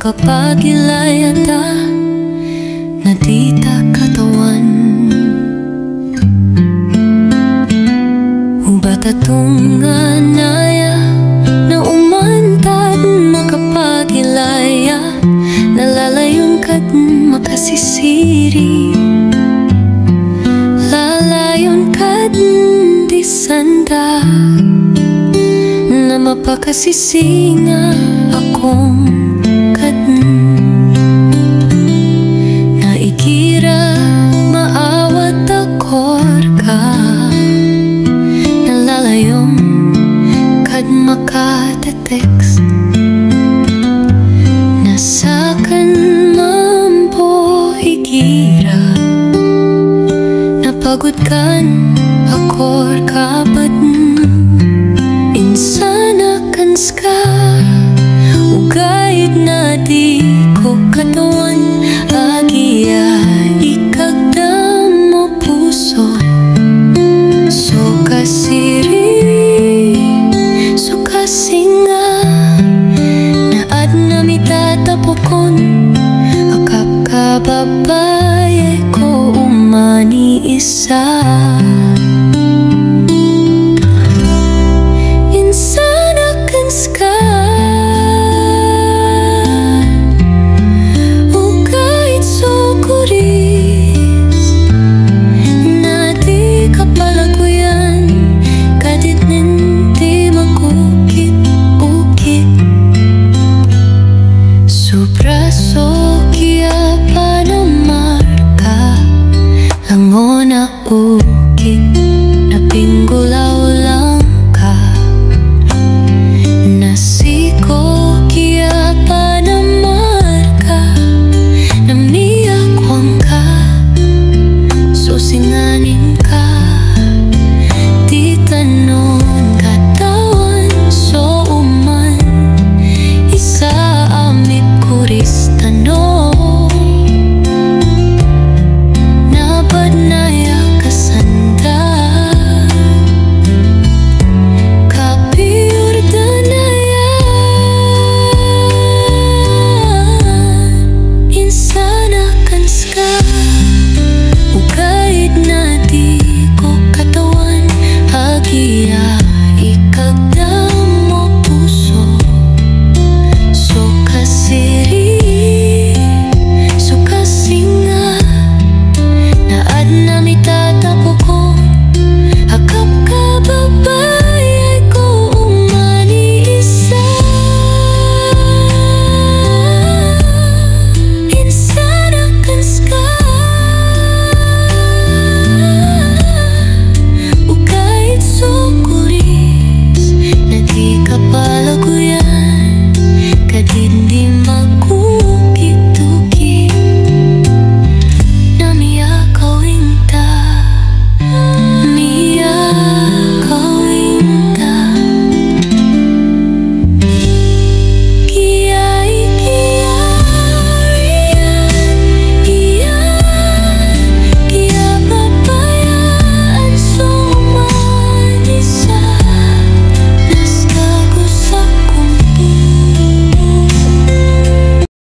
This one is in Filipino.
makapagilayata na dita katawan. Ubat atong anaya na umantad makapagilaya, nalalayon kad makasisiri, lalayon kad di sanda, na mapakasisinga akong na ikira maawat akor ka, nalalayon kad makatetext, nasakan mampo ikira, napagod kan akor kapat insana kan ska ugayid na di ko katawan agiya ikagdam mo puso. So kasiri, so kasinga na ad na mitatapokon akap kababaye ko umani isa. Langona